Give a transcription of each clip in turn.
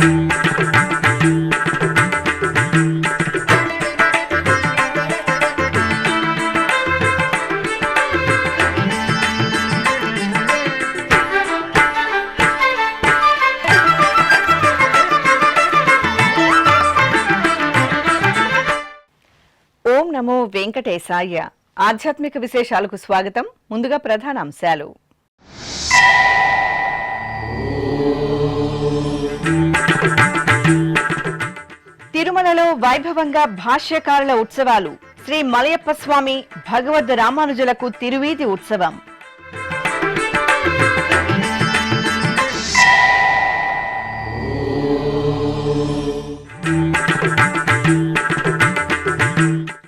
ఓం నమో వెంకటేశాయ. ఆధ్యాత్మిక విశేషాలకు స్వాగతం. ముందుగా ప్రధాన అంశాలు. తిరుమలలో వైభవంగా భాష్యకారుల ఉత్సవాలు. శ్రీ మలయప్ప స్వామి భగవద్ రామానుజులకు తిరువీధి ఉత్సవం.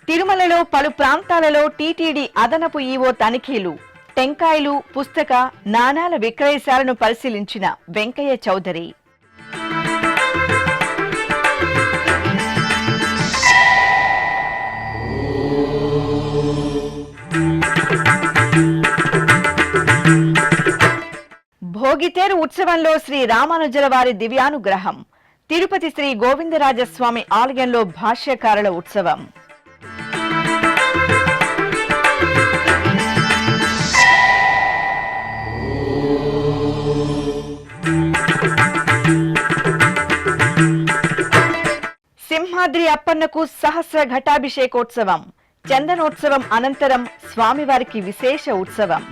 తిరుమలలో పలు ప్రాంతాలలో టీటీడీ అదనపు ఈవో తనిఖీలు. టెంకాయలు, పుస్తక, నాణాల విక్రయశాలను పరిశీలించిన వెంకయ్య చౌదరి. భోగితేరు ఉత్సవంలో శ్రీ రామానుజుల వారి దివ్యానుగ్రహం. తిరుపతి శ్రీ గోవిందరాజస్వామి ఆలయంలో భాష్యకారుల ఉత్సవం. సింహాద్రి అప్పన్నకు సహస్ర ఘటాభిషేకోత్సవం. చందనోత్సవం అనంతరం స్వామివారికి విశేష ఉత్సవం.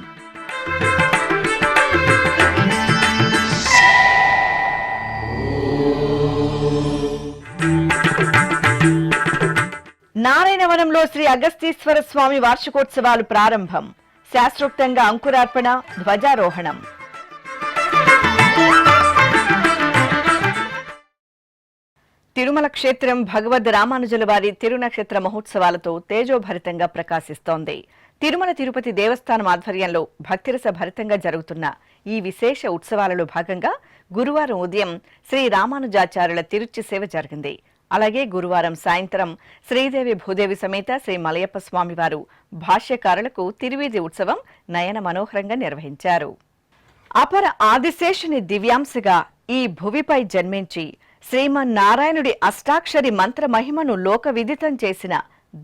నారాయణవనంలో శ్రీ అగస్తీశ్వర స్వామి వార్షికోత్సవాలు ప్రారంభం. శాస్త్రోక్తంగా అంకురార్పణ, ధ్వజారోహణం. తిరుమల క్షేత్రం భగవద్ రామానుజుల వారి తిరునక్షత్ర మహోత్సవాలతో తేజోభరితంగా ప్రకాశిస్తోంది. తిరుమల తిరుపతి దేవస్థానం ఆధ్వర్యంలో భక్తిరస భరితంగా జరుగుతున్న ఈ విశేష ఉత్సవాలలో భాగంగా గురువారం ఉదయం శ్రీ రామానుజాచార్యుల తిరుచి సేవ జరిగింది. అలాగే గురువారం సాయంత్రం శ్రీదేవి భూదేవి సమేత శ్రీ మలయప్ప స్వామివారు భాష్యకారులకు తిరువీధి ఉత్సవం నయన మనోహరంగా నిర్వహించారు. అపర ఆదిశేషుని దివ్యాంశగా ఈ భువిపై జన్మించి శ్రీమన్నారాయణుడి అష్టాక్షరి మంత్ర మహిమను లోక విదితం చేసిన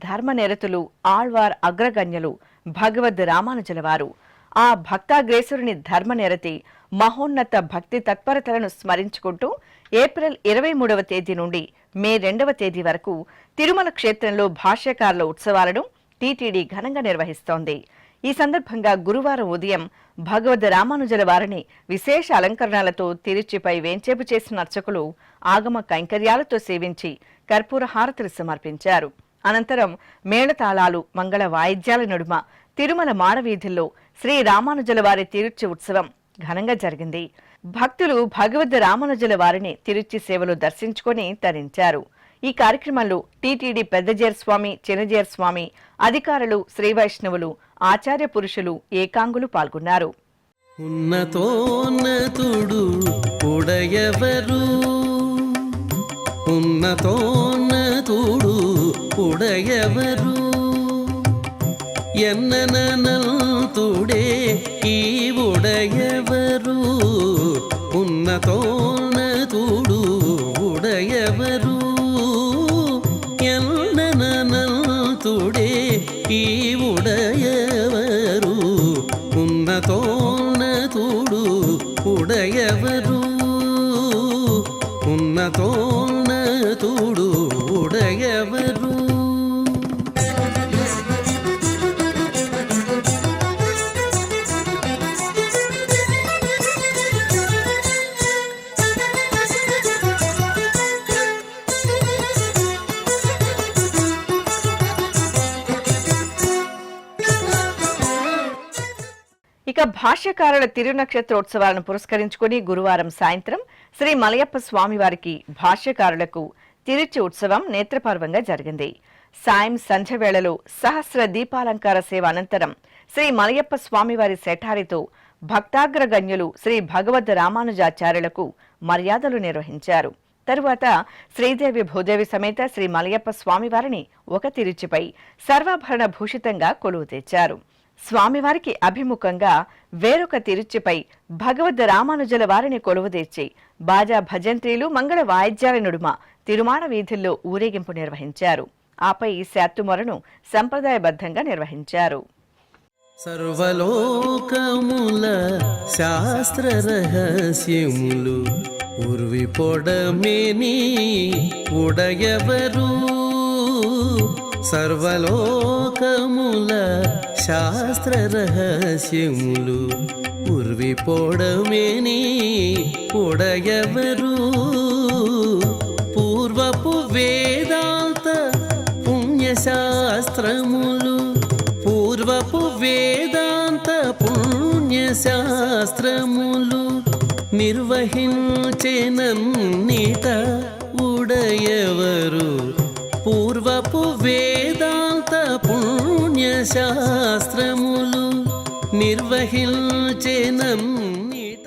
ధర్మనిరతులు, ఆళ్వార్ అగ్రగణ్యులు భగవద్ రామానుజుల వారు ఆ భక్తాగ్రేసురుని ధర్మనిరతి, మహోన్నత భక్తి తత్పరతలను స్మరించుకుంటూ ఏప్రిల్ 23వ తేదీ నుండి మే 2వ తేదీ వరకు తిరుమల క్షేత్రంలో భాష్యకారుల ఉత్సవాలను టీటీడీ ఘనంగా నిర్వహిస్తోంది. ఈ సందర్భంగా గురువారం ఉదయం భగవద్ రామానుజుల వారిని విశేష అలంకరణలతో తిరుచిపై వేంచేపు చేసిన అర్చకులు ఆగమ కైంకర్యాలతో సేవించి కర్పూర హారతులు సమర్పించారు. అనంతరం మేళతాళాలు, మంగళ వాయిద్యాల నడుమ తిరుమల మాడవీధుల్లో శ్రీ రామానుజుల వారి తిరుచి ఉత్సవం ఘనంగా జరిగింది. భక్తులు భగవద్ రామానుజుల వారిని తిరుచి సేవలు దర్శించుకుని తరించారు. ఈ కార్యక్రమంలో టీటీడీ పెద్దజేర్ స్వామి, చిన్నజేర్ స్వామి, అధికారులు, శ్రీ వైష్ణవులు, ఆచార్య పురుషులు, ఏకాంగులు పాల్గొన్నారు. ఉన్నతోన్నతుడు ఉడయవరు, ఉన్నతోన్నతుడు ఉడయవరు, ఎన్ననంతుడే ఈ ఉడయవరు, ఉన్నతోన్నతుడు ఉడయవరు, ఎన్ననంతుడే ఈ ఉడయవరు, ఉన్నతోన్నతుడు ఉడయవరు, ఉన్నతోన్నతుడు ఉడయవరు. ఇక భాష్యకారుల తిరునక్షత్రోత్సవాలను పురస్కరించుకుని గురువారం సాయంత్రం శ్రీ మలయప్ప స్వామివారికి భాష్యకారులకు తిరుచి ఉత్సవం నేత్రపర్వంగా జరిగింది. సాయం సంధ్య వేళలో సహస్ర దీపాలంకార సేవ అనంతరం శ్రీ మలయప్ప స్వామివారి శఠారితో భక్తాగ్రగణ్యులు శ్రీ భగవద్ రామానుజాచార్యులకు మర్యాదలు నిర్వహించారు. తరువాత శ్రీదేవి భూదేవి సమేత శ్రీ మలయప్ప స్వామివారిని ఒక తిరుచిపై సర్వాభరణ భూషితంగా కొలువు తెచ్చారు. స్వామివారికి అభిముఖంగా వేరొక తిరుచిపై భగవద్ రామానుజుల వారిని కొలువుదీర్చి బాజా భజంత్రీలు మంగళ వాయిద్యాల నడుమ తిరుమాడ వీధుల్లో ఊరేగింపు నిర్వహించారు. ఆపై శాత్తుమొరను సంప్రదాయబద్ధంగా నిర్వహించారు. సర్వలోకముల శాస్త్ర రహస్యములు ఉర్వి పొడమేని ఉడయవరు. సర్వలోకముల శాస్త్ర రహస్యములు ఉర్వి పొడమేని ఉడయవరు. పూర్వపు వేదాంత పుణ్యశాస్త్రములు పూర్వపు వేదాంత పుణ్యశాస్త్రములు నిర్వహించెనన్నిట ఉడయవరు. పూర్వపు వేదాంత పుణ్యశాస్త్రములు నిర్వహించెనన్నిట.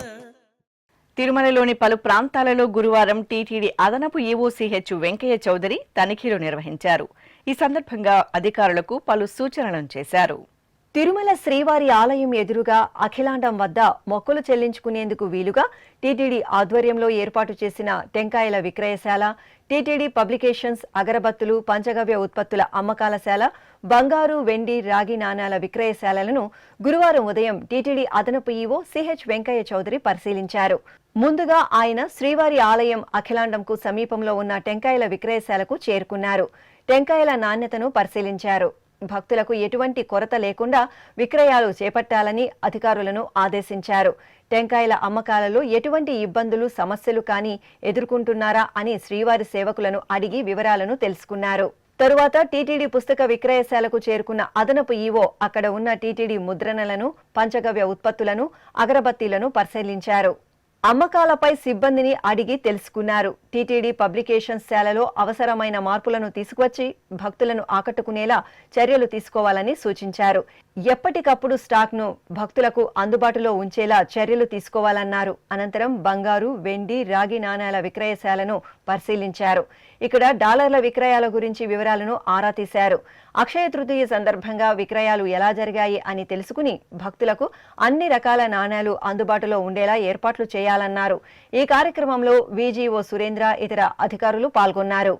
తిరుమలలోని పలు ప్రాంతాలలో గురువారం టీటీడీ అదనపు ఈవోసీహెచ్ వెంకయ్య చౌదరి తనిఖీలు నిర్వహించారు. ఈ సందర్భంగా అధికారులకు పలు సూచనలను చేశారు. తిరుమల శ్రీవారి ఆలయం ఎదురుగా అఖిలాండం వద్ద మొక్కులు చెల్లించుకునేందుకు వీలుగా టీటీడీ ఆధ్వర్యంలో ఏర్పాటు చేసిన టెంకాయల విక్రయశాల, టీటీడీ పబ్లికేషన్స్, అగరబత్తులు, పంచగవ్య ఉత్పత్తుల అమ్మకాలశాల, బంగారు, వెండి, రాగి నాణాల విక్రయశాలలను గురువారం ఉదయం టీటీడీ అదనపు ఈవో సిహెచ్ వెంకయ్య చౌదరి పరిశీలించారు. ముందుగా ఆయన శ్రీవారి ఆలయం అఖిలాండంకు సమీపంలో ఉన్న టెంకాయల విక్రయశాలకు చేరుకున్నారు. టెంకాయల నాణ్యతను పరిశీలించారు. భక్తులకు ఎటువంటి కొరత లేకుండా విక్రయాలు చేపట్టాలని అధికారులను ఆదేశించారు. టెంకాయల అమ్మకాలలో ఎటువంటి ఇబ్బందులు, సమస్యలు కానీ ఎదుర్కొంటున్నారా అని శ్రీవారి సేవకులను అడిగి వివరాలను తెలుసుకున్నారు. తరువాత టీటీడీ పుస్తక విక్రయశాలకు చేరుకున్న అదనపు ఈవో అక్కడ ఉన్న టీటీడీ ముద్రణలను, పంచగవ్య ఉత్పత్తులను, అగరబత్తీలను పరిశీలించారు. అమ్మకాలపై సిబ్బందిని అడిగి తెలుసుకున్నారు. టీటీడీ పబ్లికేషన్స్ శాలలో అవసరమైన మార్పులను తీసుకువచ్చి భక్తులను ఆకట్టుకునేలా చర్యలు తీసుకోవాలని సూచించారు. ఎప్పటికప్పుడు స్టాక్ను భక్తులకు అందుబాటులో ఉంచేలా చర్యలు తీసుకోవాలన్నారు. అనంతరం బంగారు, వెండి, రాగి నాణేల విక్రయశాలను పరిశీలించారు. ఇక్కడ డాలర్ల విక్రయాల గురించి వివరాలను ఆరా తీశారు. అక్షయ తృతీయ సందర్భంగా విక్రయాలు ఎలా జరిగాయి అని తెలుసుకుని భక్తులకు అన్ని రకాల నాణేలు అందుబాటులో ఉండేలా ఏర్పాట్లు చేయాలన్నారు. ఈ కార్యక్రమంలో వీజీఓ సురేంద్ర, ఇతర అధికారులు పాల్గొన్నారు.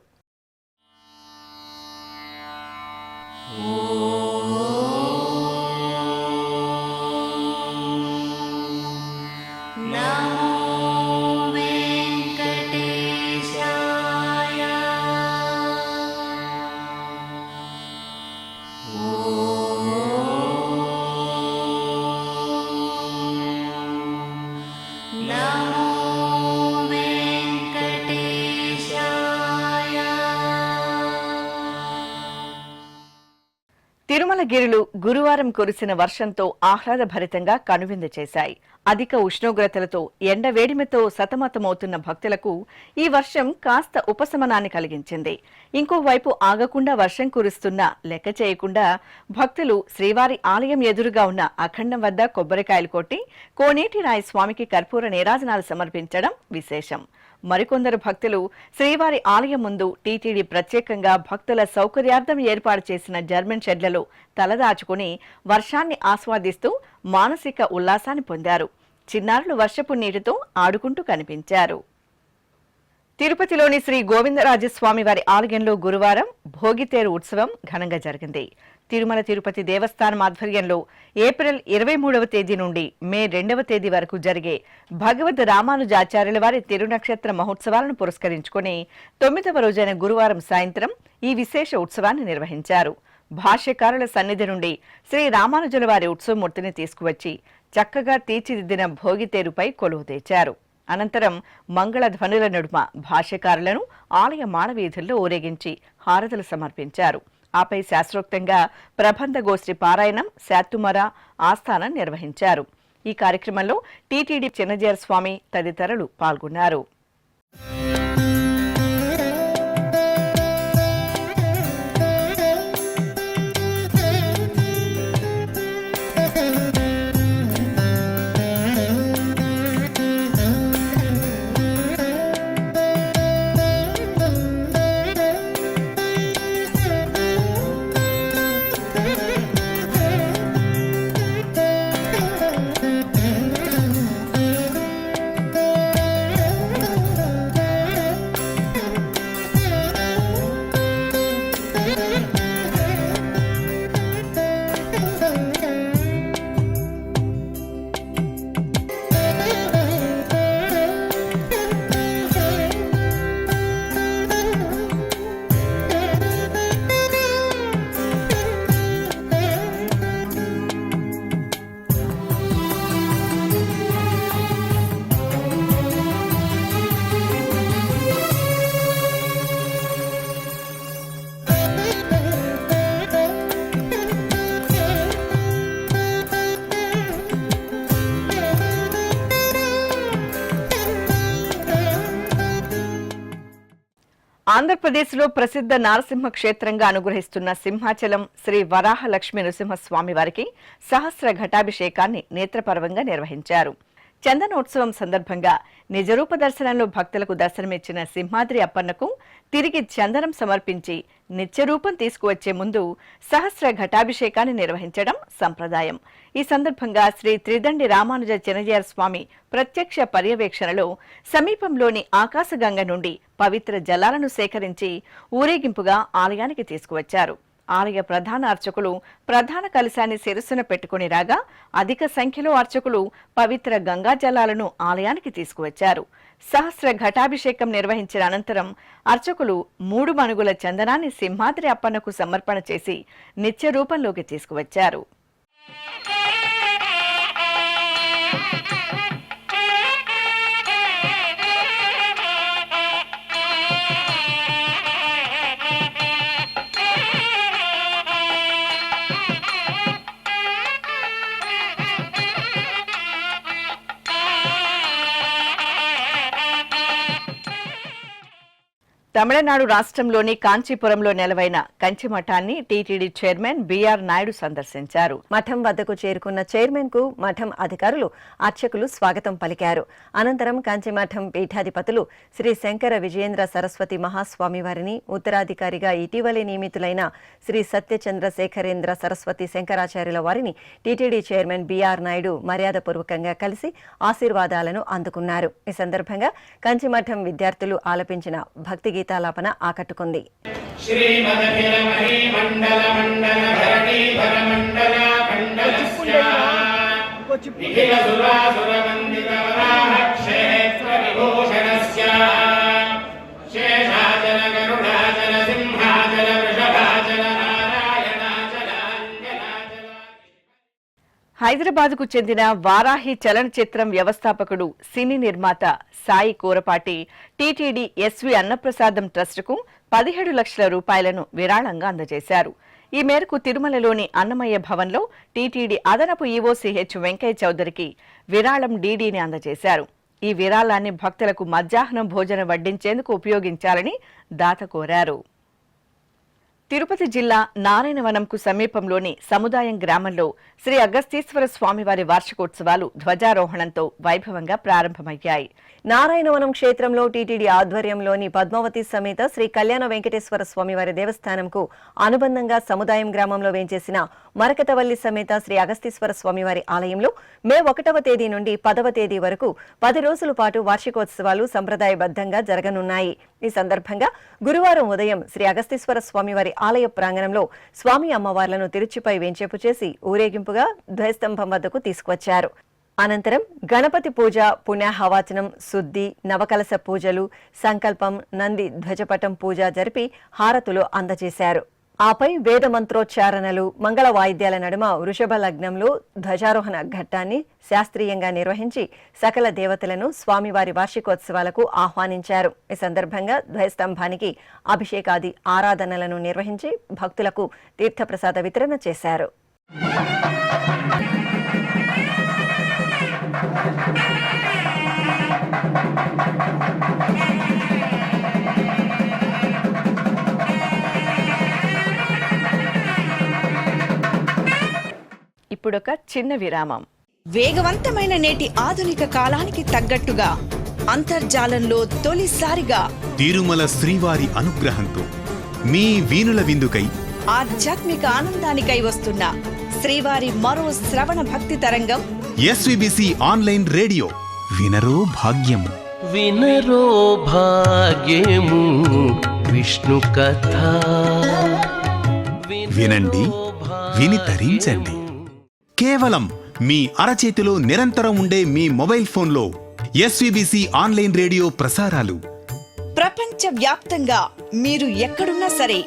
తిరుమలగిరులు గురువారం కురిసిన వర్షంతో ఆహ్లాదభరితంగా కనువిందు చేశాయి. అధిక ఉష్ణోగ్రతలతో ఎండవేడిమితో సతమతమవుతున్న భక్తులకు ఈ వర్షం కాస్త ఉపశమనాన్ని కలిగించింది. ఇంకోవైపు ఆగకుండా వర్షం కురుస్తున్నా లెక్క చేయకుండా భక్తులు శ్రీవారి ఆలయం ఎదురుగా ఉన్న అఖండం వద్ద కొబ్బరికాయలు కొట్టి కోనేటి రాయ స్వామికి కర్పూర నీరాజనాలు సమర్పించడం విశేషం. మరికొందరు భక్తులు శ్రీవారి ఆలయం ముందు టీటీడీ ప్రత్యేకంగా భక్తుల సౌకర్యార్థం ఏర్పాటు చేసిన జర్మన్ షెడ్లలో తలదాచుకుని వర్షాన్ని ఆస్వాదిస్తూ మానసిక ఉల్లాసాన్ని పొందారు. చిన్నారులు వర్షపు నీటితో ఆడుకుంటూ కనిపించారు. తిరుపతిలోని శ్రీ గోవిందరాజస్వామి వారి ఆలయంలో గురువారం భోగితేరు ఉత్సవం ఘనంగా జరిగింది. తిరుమల తిరుపతి దేవస్థానం ఆధ్వర్యంలో ఏప్రిల్ 23వ తేదీ నుండి మే 2వ తేదీ వరకు జరిగే భగవద్ రామానుజాచార్యుల వారి తిరునక్షత్ర మహోత్సవాలను పురస్కరించుకుని 9వ రోజైన గురువారం సాయంత్రం ఈ విశేష ఉత్సవాన్ని నిర్వహించారు. భాష్యకారుల సన్నిధి నుండి శ్రీ రామానుజుల వారి ఉత్సవమూర్తిని తీసుకువచ్చి చక్కగా తీర్చిదిద్దిన భోగితేరుపై కొలువు తెచ్చారు. అనంతరం మంగళ ధ్వనుల నడుమ భాష్యకారులను ఆలయ మాడవీధుల్లో ఊరేగించి హారతులు సమర్పించారు. ఆపై శాస్త్రోక్తంగా ప్రబంధ గోష్ఠి పారాయణం, శాత్తుమర, ఆస్థానం నిర్వహించారు. ఈ కార్యక్రమంలో టీటీడీ చిన్నజీర స్వామి తదితరులు పాల్గొన్నారు. ఆంధ్రప్రదేశ్లో ప్రసిద్ధ నారసింహ క్షేత్రంగా అనుగ్రహిస్తున్న సింహాచలం శ్రీ వరాహ లక్ష్మీ నృసింహస్వామి వారికి సహస్ర ఘటాభిషేకాన్ని నేత్రపర్వంగా నిర్వహించారు. చందనోత్సవం సందర్భంగా నిజరూప దర్శనంలో భక్తులకు దర్శనమిచ్చిన సింహాద్రి అప్పన్నకు తిరిగి చందనం సమర్పించి నిత్యరూపం తీసుకువచ్చే ముందు సహస్ర ఘటాభిషేకాన్ని నిర్వహించడం సంప్రదాయం. ఈ సందర్భంగా శ్రీ త్రిదండి రామానుజ చినజీయర్ స్వామి ప్రత్యక్ష పర్యవేక్షణలో సమీపంలోని ఆకాశగంగ నుండి పవిత్ర జలాలను సేకరించి ఊరేగింపుగా ఆలయానికి తీసుకువచ్చారు. ఆలయ ప్రధాన అర్చకులు ప్రధాన కలశాన్ని శిరస్సున పెట్టుకుని రాగా అధిక సంఖ్యలో అర్చకులు పవిత్ర గంగా జలాలను ఆలయానికి తీసుకువచ్చారు. సహస్ర ఘటాభిషేకం నిర్వహించిన అనంతరం అర్చకులు 3 మణుగుల చందనాన్ని సింహాద్రి అప్పన్నకు సమర్పణ చేసి నిత్య రూపంలోకి తీసుకువచ్చారు. తమిళనాడు రాష్ట్రంలోని కాంచీపురంలో నెలవైన కంచిమఠాన్ని టీటీడీ చైర్మన్ బిఆర్ నాయుడు సందర్శించారు. మఠం వద్దకు చేరుకున్న చైర్మన్ కు మఠం అధికారులు, అర్చకులు స్వాగతం పలికారు. అనంతరం కంచిమఠం పీఠాధిపతులు శ్రీ శంకర విజయేంద్ర సరస్వతి మహాస్వామి వారిని ఉత్తరాధికారిగా ఇటీవలే నియమితులైన శ్రీ సత్యచంద్రశేఖరేంద్ర సరస్వతి శంకరాచార్యుల వారిని టీటీడీ చైర్మన్ బిఆర్ నాయుడు మర్యాదపూర్వకంగా కలిసి ఆశీర్వాదాలను అందుకున్నారు. ఈ సందర్భంగా కంచిమఠం విద్యార్థులు ఆలపించిన భక్తి గీతాలాపన ఆకట్టుకుంది. హైదరాబాద్కు చెందిన వారాహి చలనచిత్రం వ్యవస్థాపకుడు, సినీ నిర్మాత సాయి కూరపాటి టీటీడీ ఎస్వి అన్నప్రసాదం ట్రస్టుకు 17 లక్షల రూపాయలను విరాళంగా అందజేశారు. ఈ మేరకు తిరుమలలోని అన్నమయ్య భవన్లో టీటీడీ అదనపు ఈవో సిహెచ్ వెంకయ్య చౌదరికి విరాళం డీడీని అందజేశారు. ఈ విరాళాన్ని భక్తులకు మధ్యాహ్నం భోజనం వడ్డించేందుకు ఉపయోగించాలని దాత కోరారు. తిరుపతి జిల్లా నారాయణవనంకు సమీపంలోని సముదాయం గ్రామంలో శ్రీ అగస్తీశ్వర స్వామివారి వార్షికోత్సవాలు ధ్వజారోహణంతో వైభవంగా ప్రారంభమయ్యాయి. నారాయణవనం క్షేత్రంలో టీటీడీ ఆధ్వర్యంలోని పద్మావతి సమేత శ్రీ కళ్యాణ వెంకటేశ్వర స్వామివారి దేవస్థానంకు అనుబంధంగా సముదాయం గ్రామంలో వేంచేసిన మరకతవల్లి సమేత శ్రీ అగస్తీశ్వర స్వామివారి ఆలయంలో మే 1వ తేదీ నుండి 10వ తేదీ వరకు 10 రోజుల పాటు వార్షికోత్సవాలు సంప్రదాయబద్ధంగా జరగనున్నాయి. ఈ సందర్భంగా గురువారం ఉదయం శ్రీ అగస్తీశ్వర స్వామివారి ఆలయ ప్రాంగణంలో స్వామి అమ్మవార్లను తిరుచిపై వేంచేపు చేసి ఊరేగింపుగా ధ్వజస్తంభం వద్దకు తీసుకువచ్చారు. అనంతరం గణపతి పూజ, పుణ్యాహవాచనం, శుద్ధి, నవకలశ పూజలు, సంకల్పం, నంది ధ్వజపటం పూజ జరిపి హారతులు అందజేశారు. ఆపై వేద మంత్రోచ్చారణలు, మంగళ వాయిద్యాల నడుమ వృషభ లగ్నంలో ధ్వజారోహణ ఘట్టాన్ని శాస్త్రీయంగా నిర్వహించి సకల దేవతలను స్వామివారి వార్షికోత్సవాలకు ఆహ్వానించారు. ఈ సందర్భంగా ధ్వజస్తంభానికి అభిషేకాది ఆరాధనలను నిర్వహించి భక్తులకు తీర్థప్రసాద వితరణ చేశారు. ఇప్పుడొక చిన్న విరామం. వేగవంతమైన నేటి ఆధునిక కాలానికి తగ్గట్టుగా అంతర్జాలంలో తొలిసారిగా తిరుమల శ్రీవారి అనుగ్రహంతో మీ వీణుల విందుకై ఆధ్యాత్మిక ఆనందానికై వస్తున్న శ్రీవారి మరో శ్రవణ భక్తి తరంగం ఎస్విబిసి ఆన్లైన్ రేడియో. వినరో భాగ్యము, వినరో భాగ్యము విష్ణు కథ. వినండి, విని తరించండి. కేవలం మీ అరచేతిలో నిరంతరం ఉండే మీ మొబైల్ ఫోన్లో ఎస్విబిసి ఆన్లైన్ రేడియో ప్రసారాలు ప్రపంచ వ్యాప్తంగా మీరు ఎక్కడున్నా సరే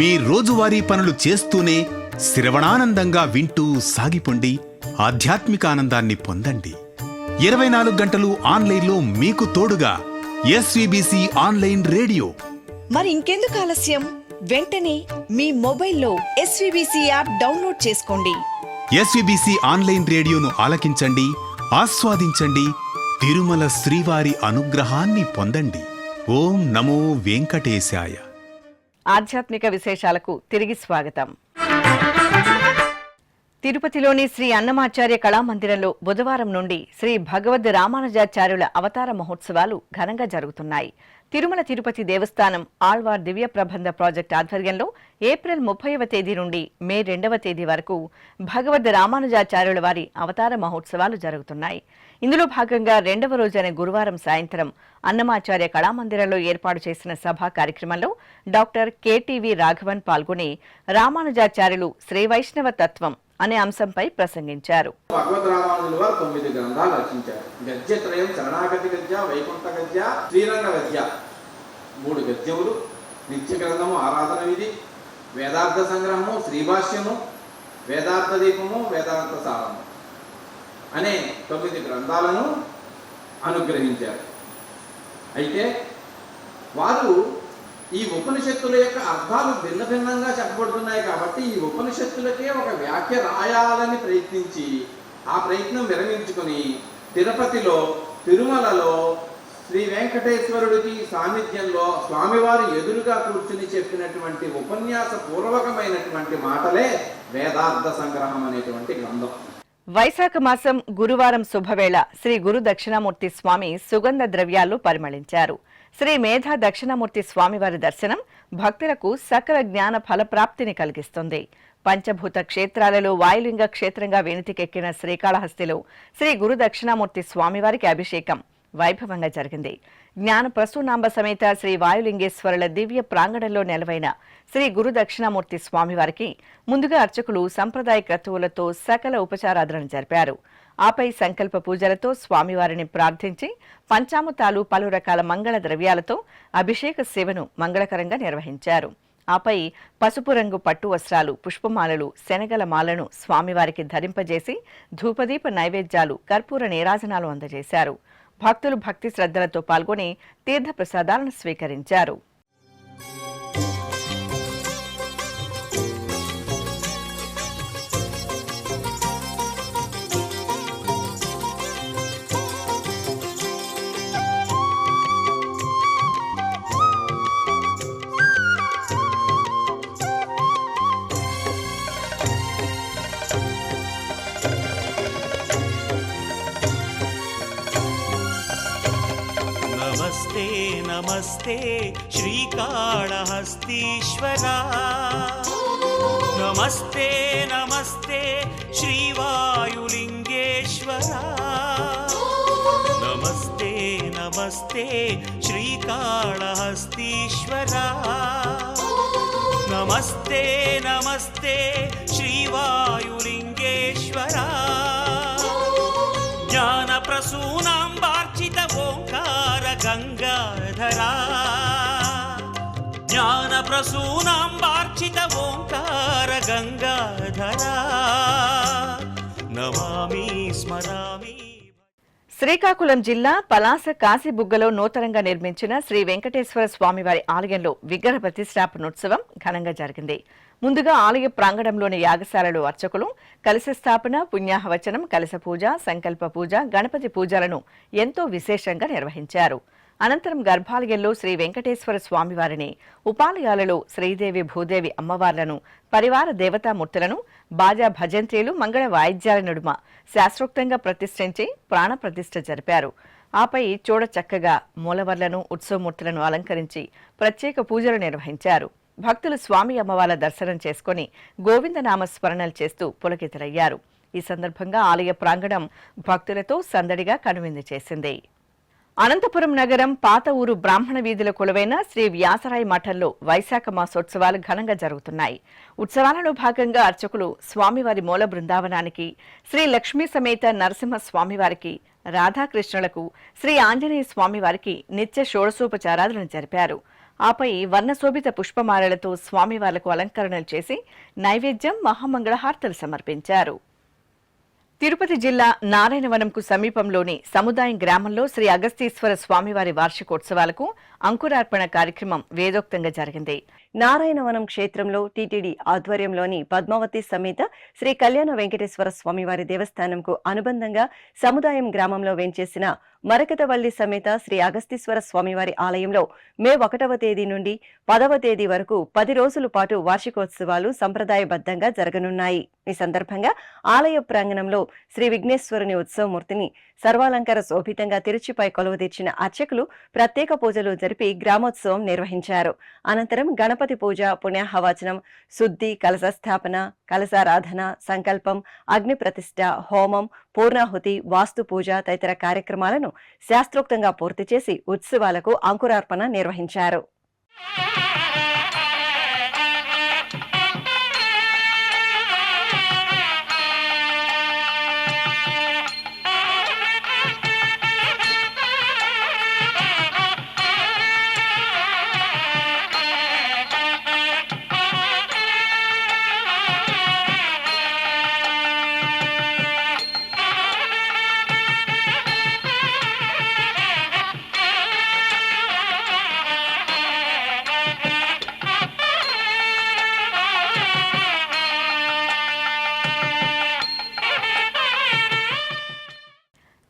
మీ రోజువారీ పనులు చేస్తూనే శ్రవణానందంగా వింటూ సాగిపోండి. ఆధ్యాత్మిక ఆనందాన్ని పొందండి. 24 గంటలు ఆన్లైన్లో మీకు తోడుగా ఎస్విబిసి ఆన్లైన్ రేడియో. మరి ఇంకెందుకు ఆలస్యం? వెంటనే మీ మొబైల్లో ఎస్విబిసి యాప్ డౌన్లోడ్ చేసుకోండి. ఎస్విబిసి ఆన్లైన్ రేడియోను ఆలకించండి, ఆస్వాదించండి, తిరుమల శ్రీవారి అనుగ్రహాన్ని పొందండి. ఓం నమో వెంకటేశాయ. ఆధ్యాత్మిక విశేషాలకు తిరిగి స్వాగతం. తిరుపతిలోని శ్రీ అన్నమాచార్య కళామందిరంలో బుధవారం నుండి శ్రీ భగవద్ రామానుజాచార్యుల అవతార మహోత్సవాలు ఘనంగా జరుగుతున్నాయి. తిరుమల తిరుపతి దేవస్థానం ఆళ్వార్ దివ్య ప్రబంధ ప్రాజెక్టు ఆధ్వర్యంలో ఏప్రిల్ 30వ తేదీ నుండి మే 2వ తేదీ వరకు భగవద్ రామానుజాచార్యుల వారి అవతార మహోత్సవాలు జరుగుతున్నాయి. ఇందులో భాగంగా 2వ రోజైన గురువారం సాయంత్రం అన్నమాచార్య కళామందిరంలో ఏర్పాటు చేసిన సభా కార్యక్రమంలో డాక్టర్ కెటివి రాఘవన్ పాల్గొని రామానుజాచార్యులు శ్రీ వైష్ణవ తత్వం అనే అంశంపై ప్రసంగించారు. భగవద్ రామానుజుల వారు 9 గ్రంథాలు రచించారు. గద్యత్రయం శరణాగతి గద్య, వైకుంఠ గద్య, శ్రీరంగ గద్య, 3 గద్యములు, నిత్య గ్రంథము, ఆరాధన విధి, వేదార్థ సంగ్రహము, శ్రీభాష్యము, వేదార్థ దీపము, వేదాంత సారము అనే 9 గ్రంథాలను అనుగ్రహించారు. అయితే వారు ఈ ఉపనిషత్తుల యొక్క అర్థాలు భిన్న భిన్నంగా చెప్పబడుతున్నాయి కాబట్టి ఈ ఉపనిషత్తులకే ఒక వ్యాఖ్య రాయాలని ప్రయత్నించి ఆ ప్రయత్నం విరమించుకొని తిరుపతిలో తిరుమలలో శ్రీ వెంకటేశ్వరుడికి సాన్నిధ్యంలో స్వామివారి ఎదురుగా కూర్చుని చెప్పినటువంటి ఉపన్యాస పూర్వకమైనటువంటి మాటలే వేదార్థ సంగ్రహం అనేటువంటి గ్రంథం. వైశాఖ మాసం గురువారం శుభవేళ శ్రీ గురు దక్షిణామూర్తి స్వామి సుగంధ ద్రవ్యాలు పరిమళించారు. శ్రీ మేధా దక్షిణామూర్తి స్వామివారి దర్శనం భక్తులకు సకల జ్ఞాన ఫలప్రాప్తిని కలిగిస్తుంది. పంచభూత క్షేత్రాలలో వాయులింగ క్షేత్రంగా వేణితికెక్కిన శ్రీకాళహస్తిలో శ్రీ గురు దక్షిణామూర్తి స్వామివారికి అభిషేకం వైభవంగా జరిగింది. జ్ఞాన ప్రసూనాంబ సమేత శ్రీ వాయులింగేశ్వరుల దివ్య ప్రాంగణంలో నెలవైన శ్రీ గురు దక్షిణామూర్తి స్వామివారికి ముందుగా అర్చకులు సంప్రదాయ క్రతువులతో సకల ఉపచారాధనలు జరిపారు. ఆపై సంకల్ప పూజలతో స్వామివారిని ప్రార్థించి పంచామృతాలు, పలు రకాల మంగళ ద్రవ్యాలతో అభిషేక సేవను మంగళకరంగా నిర్వహించారు. ఆపై పసుపు రంగు పట్టు వస్త్రాలు, పుష్పమాలలు, శనగల మాలను స్వామివారికి ధరింపజేసి ధూపదీప నైవేద్యాలు, కర్పూర నీరాజనాలు అందజేశారు. భక్తులు భక్తి శ్రద్ధలతో పాల్గొని తీర్థ ప్రసాదాలను స్వీకరించారు. नमस्ते नमस्ते श्रीकाళहस्तीश्वरा, नमस्ते नमस्ते श्रीवायुलिंगेश्वरा, नमस्ते नमस्ते श्रीकाళहस्तीश्वरा, नमस्ते नमस्ते श्रीवायुलिंगेश्वरा, ज्ञान प्रसूनांबार्चित ओंकार गंगाधरा, ज्ञान प्रसूनांबार्चित ओंकार गंगाधरा, नमामि स्मरामि. శ్రీకాకుళం జిల్లా పలాస కాశీబుగ్గలో నూతనంగా నిర్మించిన శ్రీ వెంకటేశ్వర స్వామివారి ఆలయంలో విగ్రహ ప్రతిష్టాపనోత్సవం ఘనంగా జరిగింది. ముందుగా ఆలయ ప్రాంగణంలోని యాగశాలలో అర్చకులు కలశ స్థాపన, పుణ్యాహవచనం, కలశ పూజ, సంకల్ప పూజ, గణపతి పూజలను ఎంతో విశేషంగా నిర్వహించారు. అనంతరం గర్భాలయంలో శ్రీ వెంకటేశ్వర స్వామివారిని, ఉపాలయాలలో శ్రీదేవి, భూదేవి అమ్మవార్లను, పరివార దేవతామూర్తులను బాజా భజంత్రీలు, మంగళ వాయిద్యాల నడుమ శాస్త్రోక్తంగా ప్రతిష్ఠించి ప్రాణ ప్రతిష్ఠ జరిపారు. ఆపై చూడ చక్కగా మూలవర్లను, ఉత్సవమూర్తులను అలంకరించి ప్రత్యేక పూజలు నిర్వహించారు. భక్తులు స్వామి అమ్మవార్ల దర్శనం చేసుకుని గోవిందనామ స్మరణలు చేస్తూ పులకితులయ్యారు. ఈ సందర్భంగా ఆలయ ప్రాంగణం భక్తులతో సందడిగా కనువిందు చేసింది. అనంతపురం నగరం పాత ఊరు బ్రాహ్మణ వీధిలో కొలువైన శ్రీ వ్యాసరాయ మఠంలో వైశాఖ మాసోత్సవాలు ఘనంగా జరుగుతున్నాయి. ఉత్సవాలలో భాగంగా అర్చకులు స్వామివారి మూల బృందావనానికి, శ్రీ లక్ష్మీ సమేత నరసింహ స్వామివారికి, రాధాకృష్ణులకు, శ్రీ ఆంజనేయ స్వామివారికి నిత్య షోడశోపచారాలను జరిపారు. ఆపై వర్ణశోభిత పుష్పమాలలతో స్వామివార్లకు అలంకరణలు చేసి నైవేద్యం, మహామంగళహారతులు సమర్పించారు. తిరుపతి జిల్లా నారాయణవనంకు సమీపంలోని సముదాయం గ్రామంలో శ్రీ అగస్తీశ్వర స్వామివారి వార్షికోత్సవాలకు అంకురార్పణ కార్యక్రమం వేదోక్తంగా జరిగింది. నారాయణవనం క్షేత్రంలో టీటీడీ ఆధ్వర్యంలోని పద్మావతి సమేత శ్రీ కళ్యాణ వెంకటేశ్వర స్వామివారి దేవస్థానంకు అనుబంధంగా సముదాయం గ్రామంలో వేంచేసిన మరకతవల్లి సమేత శ్రీ అగస్తీశ్వర స్వామివారి ఆలయంలో మే 1వ తేదీ నుండి 10వ తేదీ వరకు 10 రోజుల పాటు వార్షికోత్సవాలు సంప్రదాయబద్ధంగా జరగనున్నాయి. ఈ సందర్భంగా ఆలయ ప్రాంగణంలో శ్రీ విఘ్నేశ్వరుని ఉత్సవమూర్తిని సర్వాలంకార శోభితంగా తిరుచిపై కొలువుదీర్చిన అర్చకులు ప్రత్యేక పూజలు జరిపి గ్రామోత్సవం నిర్వహించారు. అనంతరం గణపతి పూజ, పుణ్యాహవచనం, శుద్ధి, కలశస్థాపన, కలశారాధన, సంకల్పం, అగ్ని ప్రతిష్ఠ, హోమం, పూర్ణాహుతి, వాస్తు పూజ తదితర కార్యక్రమాలను శాస్త్రోక్తంగా పూర్తి చేసి ఉత్సవాలకు అంకురార్పణ నిర్వహించారు.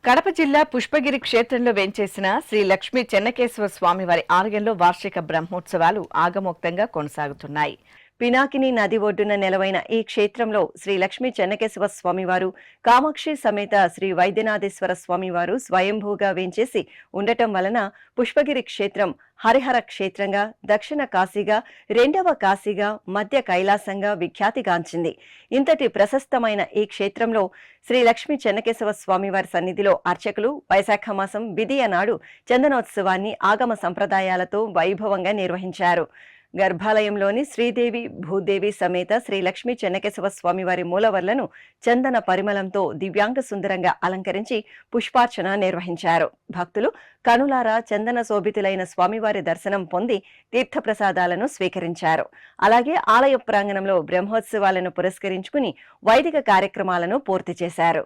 కడప జిల్లా పుష్పగిరి క్షేత్రంలో వేంచేసిన శ్రీ లక్ష్మీ చెన్నకేశవ స్వామివారి ఆలయంలో వార్షిక బ్రహ్మోత్సవాలు ఆగమోక్తంగా కొనసాగుతున్నాయి. పినాకిని నది ఒడ్డున నెలవైన ఈ క్షేత్రంలో శ్రీ లక్ష్మీ చెన్నకేశవ స్వామివారు, కామాక్షి సమేత శ్రీ వైద్యనాథేశ్వర స్వామివారు స్వయంభూగా వేంచేసి ఉండటం వలన పుష్పగిరి క్షేత్రం హరిహర క్షేత్రంగా, దక్షిణ కాశీగా, 2వ కాశీగా, మధ్య కైలాసంగా విఖ్యాతిగాంచింది. ఇంతటి ప్రశస్తమైన ఈ క్షేత్రంలో శ్రీ లక్ష్మీ చెన్నకేశవ స్వామివారి సన్నిధిలో అర్చకులు వైశాఖ మాసం విధియ నాడు చందనోత్సవాన్ని ఆగమ సంప్రదాయాలతో వైభవంగా నిర్వహించారు. గర్భాలయంలోని శ్రీదేవి, భూదేవి సమేత శ్రీ లక్ష్మీ చెన్నకేశవ స్వామివారి మూలవర్లను చందన పరిమళంతో దివ్యాంగ సుందరంగా అలంకరించి పుష్పార్చన నిర్వహించారు. భక్తులు కనులారా చందన శోభితులైన స్వామివారి దర్శనం పొంది తీర్థప్రసాదాలను స్వీకరించారు. అలాగే ఆలయ ప్రాంగణంలో బ్రహ్మోత్సవాలను పురస్కరించుకుని వైదిక కార్యక్రమాలను పూర్తి చేశారు.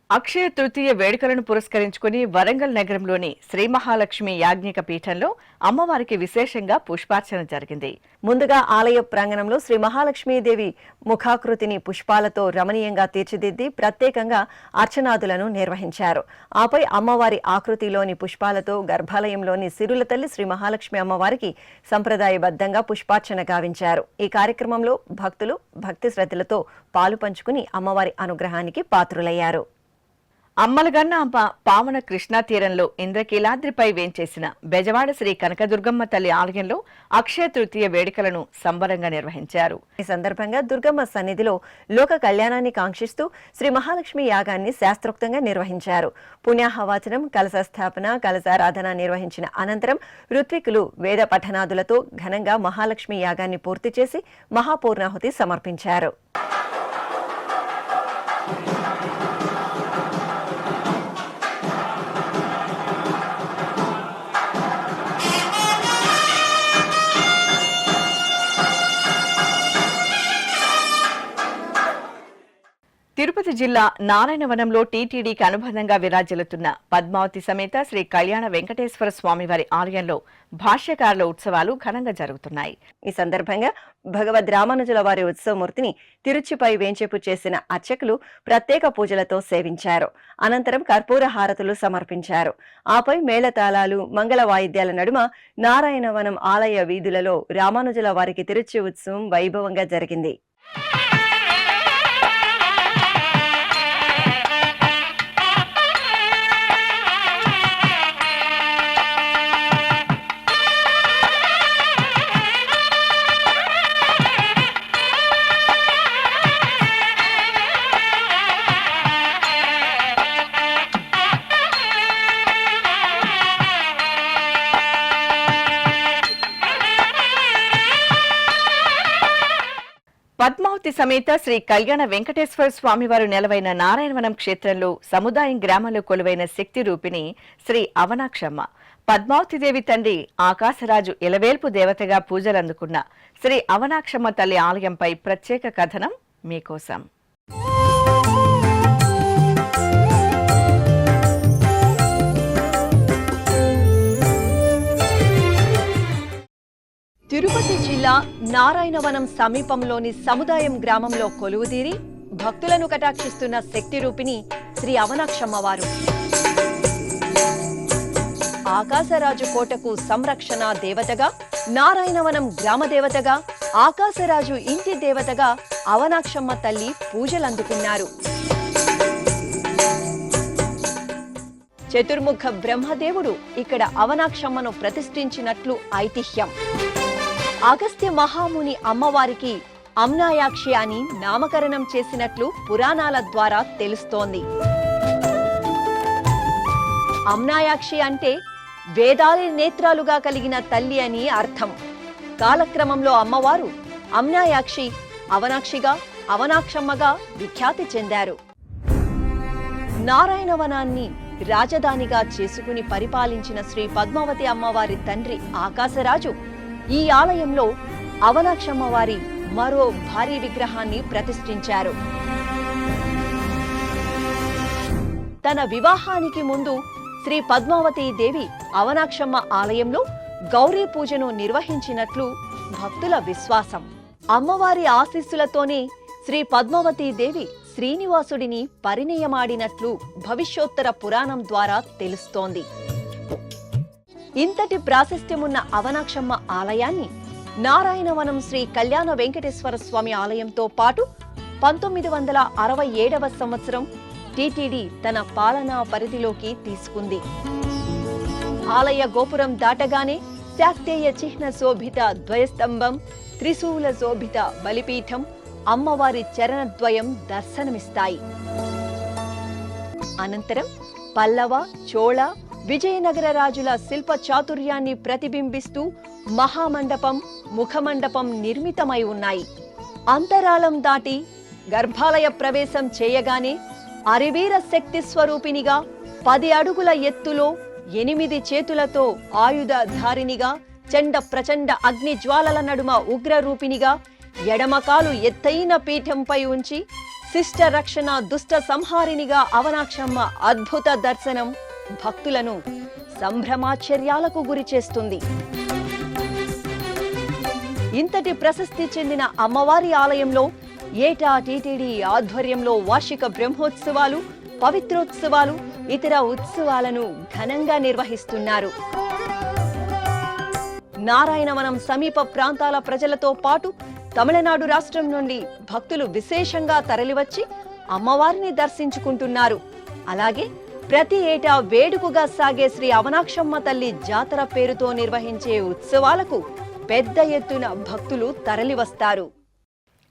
అక్షయ తృతీయ వేడుకలను పురస్కరించుకుని వరంగల్ నగరంలోని శ్రీ మహాలక్ష్మి యాజ్ఞిక పీఠంలో అమ్మవారికి విశేషంగా పుష్పార్చన జరిగింది. ముందుగా ఆలయ ప్రాంగణంలో శ్రీ మహాలక్ష్మీదేవి ముఖాకృతిని పుష్పాలతో రమణీయంగా తీర్చిదిద్ది ప్రత్యేకంగా అర్చనాదులను నిర్వహించారు. ఆపై అమ్మవారి ఆకృతిలోని పుష్పాలతో గర్భాలయంలోని సిరుల తల్లి శ్రీ మహాలక్ష్మి అమ్మవారికి సంప్రదాయబద్ధంగా పుష్పార్చన గావించారు. ఈ కార్యక్రమంలో భక్తులు భక్తి శ్రద్ధలతో పాలు పంచుకుని అమ్మవారి అనుగ్రహానికి పాత్రులయ్యారు. అమ్మలగన్న పావన కృష్ణా తీరంలో ఇంద్రకీలాద్రిపై వేంచేసిన బెజవాడ శ్రీ కనకదుర్గమ్మ తల్లి ఆలయంలో అక్షయ తృతీయ వేడుకలను సంబరంగా నిర్వహించారు. ఈ సందర్భంగా దుర్గమ్మ సన్నిధిలో లోక కళ్యాణాన్ని కాంక్షిస్తూ శ్రీ మహాలక్ష్మి యాగాన్ని శాస్త్రోక్తంగా నిర్వహించారు. పుణ్యాహవాచనం, కలశస్థాపన, కలశారాధన నిర్వహించిన అనంతరం ఋత్వికులు వేద పఠనాదులతో ఘనంగా మహాలక్ష్మి యాగాన్ని పూర్తి చేసి మహాపూర్ణాహుతి సమర్పించారు. తిరుపతి జిల్లా నారాయణవనంలో టీటీడీకి అనుబంధంగా విరాజిల్లుతున్న పద్మావతి సమేత శ్రీ కళ్యాణ వెంకటేశ్వర స్వామివారి ఆలయంలో భాష్యకారుల ఉత్సవాలు ఘనంగా జరుగుతున్నాయి. ఈ సందర్భంగా భగవద్ రామానుజుల వారి ఉత్సవమూర్తిని తిరుచిపై వేంచేపు చేసిన అర్చకులు ప్రత్యేక పూజలతో సేవించారు. అనంతరం కర్పూర హారతులు సమర్పించారు. ఆపై మేళతాళాలు, మంగళ వాయిద్యాల నడుమ నారాయణవనం ఆలయ వీధులలో రామానుజుల వారికి తిరుచి ఉత్సవం వైభవంగా జరిగింది. పద్మావతి సమేత శ్రీ కళ్యాణ వెంకటేశ్వర స్వామివారు నెలవైన నారాయణవనం క్షేత్రంలో సముదాయం గ్రామంలో కొలువైన శక్తి రూపిణి శ్రీ అవనాక్షమ్మ, పద్మావతిదేవి తండ్రి ఆకాశరాజు ఇలవేల్పు దేవతగా పూజలందుకున్న శ్రీ అవనాక్షమ్మ తల్లి ఆలయంపై ప్రత్యేక కథనం మీకోసం. తిరుపతి జిల్లా నారాయణవనం సమీపంలోని సముదాయం గ్రామంలో కొలువుదీరి భక్తులను కటాక్షిస్తున్న శక్తి రూపిణి శ్రీ అవనాక్షమ్మవారు. ఆకాశరాజు కోటకు సంరక్షణ దేవతగా, నారాయణవనం గ్రామ దేవతగా, ఆకాశరాజు ఇంటి దేవతగా అవనాక్షమ్మ తల్లి పూజలందుకున్నారు. చతుర్ముఖ బ్రహ్మదేవుడు ఇక్కడ అవనాక్షమ్మను ప్రతిష్ఠించినట్లు ఐతిహ్యం. అగస్త్య మహాముని అమ్మవారికి అమ్నాయాక్షి అని నామకరణం చేసినట్లు పురాణాల ద్వారా తెలుస్తోంది. అమ్నాయాక్షి అంటే వేదాలే నేత్రాలుగా కలిగిన తల్లి అని అర్థం. కాలక్రమంలో అమ్మవారు అమ్నాయాక్షి, అవనాక్షిగా, అవనాక్షమ్మగా విఖ్యాతి చెందారు. నారాయణవనాన్ని రాజధానిగా చేసుకుని పరిపాలించిన శ్రీ పద్మావతి అమ్మవారి తండ్రి ఆకాశరాజు ఈ ఆలయంలో అవనాక్షమ్మవారి మరో భారీ విగ్రహాన్ని ప్రతిష్ఠించారు. తన వివాహానికి ముందు శ్రీ పద్మావతీ దేవి అవనాక్షమ్మ ఆలయంలో గౌరీ పూజను నిర్వహించినట్లు భక్తుల విశ్వాసం. అమ్మవారి ఆశీస్సులతోనే శ్రీ పద్మావతీ దేవి శ్రీనివాసుడిని పరిణయమాడినట్లు భవిష్యోత్తర పురాణం ద్వారా తెలుస్తోంది. ఇంతటి ప్రాశస్త్యమున్న అవనాక్షమ్మ ఆలయాన్ని నారాయణవనం శ్రీ కళ్యాణ వెంకటేశ్వర స్వామి ఆలయంతో పాటు 1967వ సంవత్సరం టీటీడీ తన పాలనా పరిధిలోకి తీసుకుంది. ఆలయ గోపురం దాటగానే శాక్తేయ చిహ్న శోభిత ద్వయస్తంభం, త్రిశూల శోభిత బలిపీఠం, అమ్మవారి చరణద్వయం దర్శనమిస్తాయి. అనంతరం పల్లవ, చోళ, విజయనగర రాజుల శిల్ప చాతుర్యాన్ని ప్రతిబింబిస్తూ మహామండపం, ముఖమండపం నిర్మితమై ఉన్నాయి. అంతరాళం దాటి గర్భాలయ ప్రవేశం చేయగానే అరివీర శక్తి స్వరూపినిగా 10 అడుగుల ఎత్తులో 8 చేతులతో ఆయుధధారినిగా, చండ ప్రచండ అగ్ని జ్వాలల నడుమ ఉగ్రరూపినిగా, ఎడమకాలు ఎత్తైన పీఠంపై ఉంచి శిష్ట రక్షణ దుష్ట సంహారినిగా అవనాక్షమ్మ అద్భుత దర్శనం భక్తులను సంభ్రమాశ్చర్యాలకు గురి చేస్తుంది. ఇంతటి ప్రశస్తి చెందిన అమ్మవారి ఆలయంలో ఏటా టీటీడీ ఆధ్వర్యంలో వార్షిక బ్రహ్మోత్సవాలు, పవిత్రోత్సవాలు, ఇతర ఉత్సవాలను ఘనంగా నిర్వహిస్తున్నారు. నారాయణవనం సమీప ప్రాంతాల ప్రజలతో పాటు తమిళనాడు రాష్ట్రం నుండి భక్తులు విశేషంగా తరలివచ్చి అమ్మవారిని దర్శించుకుంటున్నారు. అలాగే ప్రతి ఏటా వేడుకగా సాగే శ్రీ అవనాక్షమ్మ తల్లి జాతర పేరుతో నిర్వహించే ఉత్సవాలకు పెద్ద ఎత్తున భక్తులు తరలివస్తారు.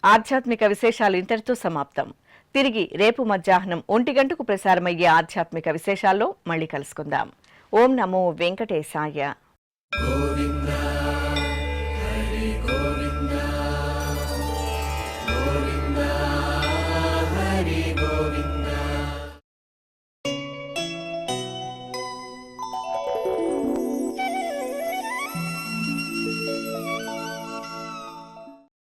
ఆధ్యాత్మిక విశేషాలు ఇంతటితో సమాప్తం. తిరిగి రేపు మధ్యాహ్నం 1 గంటకు ప్రసారమయ్యే ఆధ్యాత్మిక విశేషాల్లో మళ్ళీ కలుసుకుందాం. ఓం నమో వెంకటేశాయ.